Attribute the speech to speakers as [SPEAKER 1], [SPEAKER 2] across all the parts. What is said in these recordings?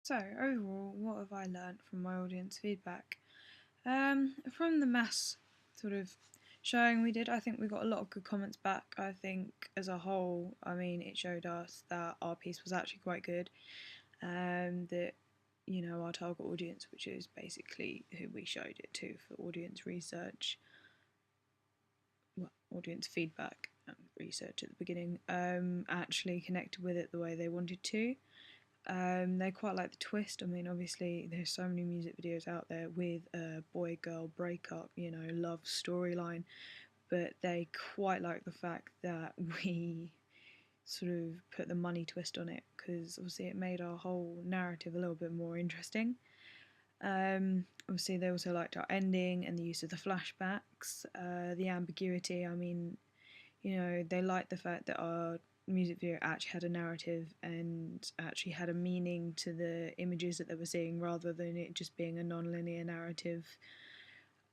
[SPEAKER 1] So, overall, what have I learnt from my audience feedback? From the mass sort of showing we did, I think we got a lot of good comments back. I think as a whole, it showed us that our piece was actually quite good. That our target audience, which is basically who we showed it to for audience research, well, audience feedback and research at the beginning, actually connected with it the way they wanted to. They quite like the twist. Obviously, there's so many music videos out there with a boy girl breakup, love storyline, but they quite like the fact that we sort of put the money twist on it because obviously it made our whole narrative a little bit more interesting. Obviously, they also liked our ending and the use of the flashbacks, the ambiguity. They liked the fact that our music video actually had a narrative and actually had a meaning to the images that they were seeing rather than it just being a non-linear narrative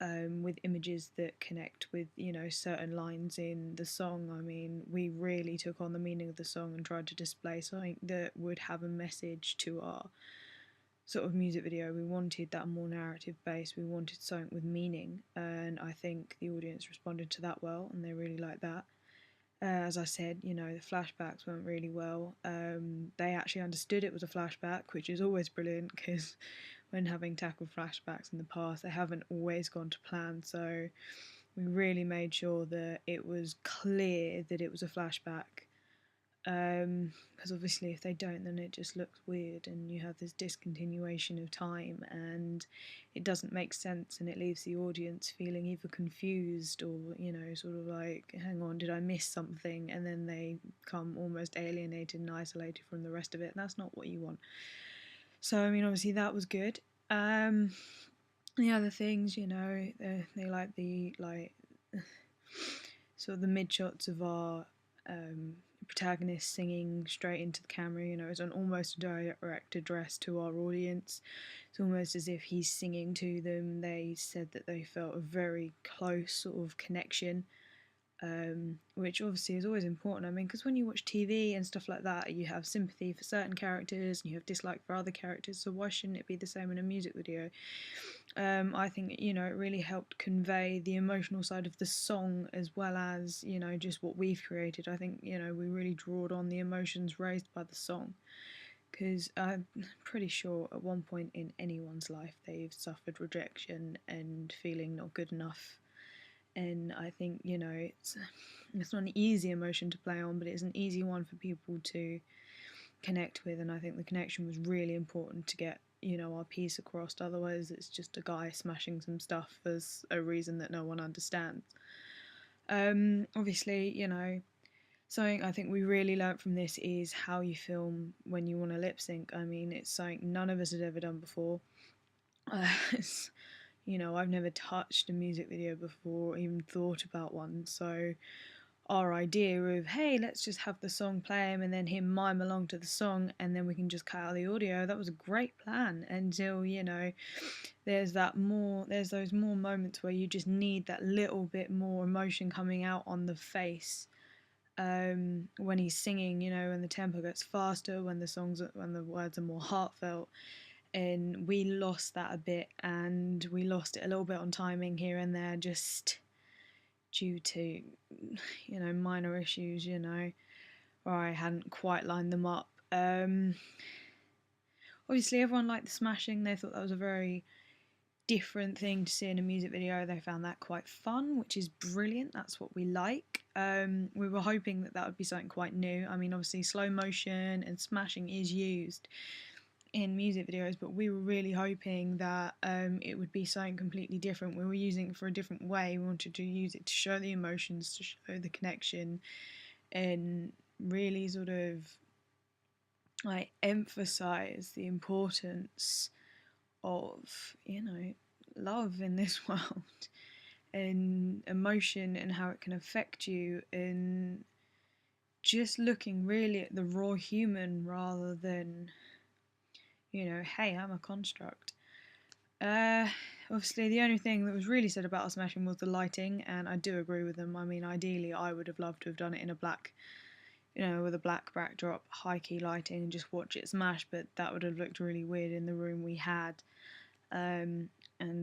[SPEAKER 1] with images that connect with certain lines in the song. We really took on the meaning of the song and tried to display something that would have a message to our sort of music video. We wanted that more narrative based, we wanted something with meaning, and I think the audience responded to that well and they really liked that. As I said, the flashbacks went really well. They actually understood it was a flashback, which is always brilliant because when having tackled flashbacks in the past, they haven't always gone to plan. So we really made sure that it was clear that it was a flashback. Because obviously, if they don't, then it just looks weird, and you have this discontinuation of time, and it doesn't make sense, and it leaves the audience feeling either confused or, sort of like, hang on, did I miss something? And then they become almost alienated and isolated from the rest of it, and that's not what you want. So, obviously, that was good. The other things, they like the sort of the mid shots of our protagonist singing straight into the camera. It's an almost direct address to our audience. It's almost as if he's singing to them. They said that they felt a very close sort of connection, which obviously is always important. Because when you watch TV and stuff like that, you have sympathy for certain characters and you have dislike for other characters, so why shouldn't it be the same in a music video? I think it really helped convey the emotional side of the song as well as just what we've created. I think we really drawed on the emotions raised by the song because I'm pretty sure at one point in anyone's life they've suffered rejection and feeling not good enough. And I think it's not an easy emotion to play on, but it's an easy one for people to connect with, and I think the connection was really important to get our piece across. Otherwise, it's just a guy smashing some stuff for a reason that no one understands. Obviously, something I think we really learnt from this is how you film when you want to lip sync. It's something none of us had ever done before. I've never touched a music video before, or even thought about one, so our idea of, hey, let's just have the song play him and then him mime along to the song and then we can just cut out the audio, that was a great plan until there's those more moments where you just need that little bit more emotion coming out on the face, when he's singing, when the tempo gets faster, when the words are more heartfelt. And we lost that a bit, and we lost it a little bit on timing here and there, just due to minor issues, or I hadn't quite lined them up. Obviously everyone liked the smashing. They thought that was a very different thing to see in a music video. They found that quite fun, which is brilliant. That's what we like. We were hoping that would be something quite new. Obviously slow motion and smashing is used in music videos, but we were really hoping that it would be something completely different. We were using it for a different way. We wanted to use it to show the emotions, to show the connection, and really sort of like emphasize the importance of love in this world and emotion and how it can affect you, and just looking really at the raw human rather than hey, I'm a construct. Obviously, the only thing that was really said about our smashing was the lighting, and I do agree with them. Ideally, I would have loved to have done it in a black you know, with a black backdrop, high key lighting, and just watch it smash. But that would have looked really weird in the room we had. And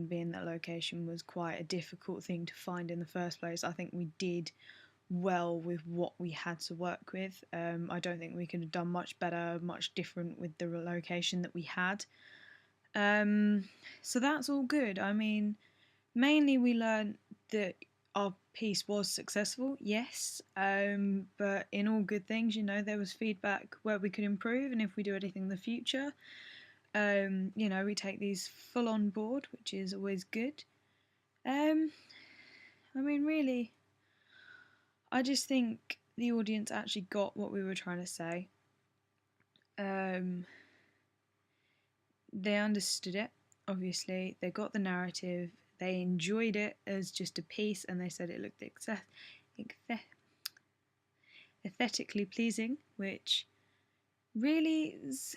[SPEAKER 1] being that location was quite a difficult thing to find in the first place, I think we did well with what we had to work with. I don't think we could have done much better, much different with the location that we had. So that's all good. I mean, mainly we learned that our piece was successful, yes, but in all good things, you know, there was feedback where we could improve, and if we do anything in the future, you know, we take these full on board, which is always good. Um, I mean, really, I just think the audience actually got what we were trying to say. Um, they understood it, obviously. They got the narrative. They enjoyed it as just a piece, and they said it looked aesthetically pleasing, which really is,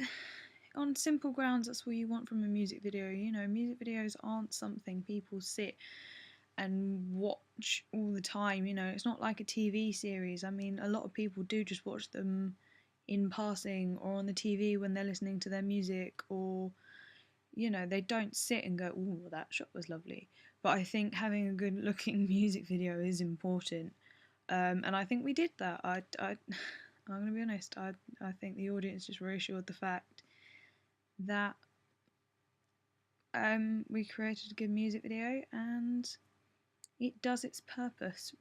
[SPEAKER 1] on simple grounds, that's what you want from a music video. You know, music videos aren't something people sit and watch all the time. You know, it's not like a TV series. I mean, a lot of people do just watch them in passing or on the TV when they're listening to their music, or you know, they don't sit and go, "Ooh, that shot was lovely." But I think having a good looking music video is important, and I think we did that. I'm gonna be honest. I think the audience just reassured the fact that we created a good music video and it does its purpose.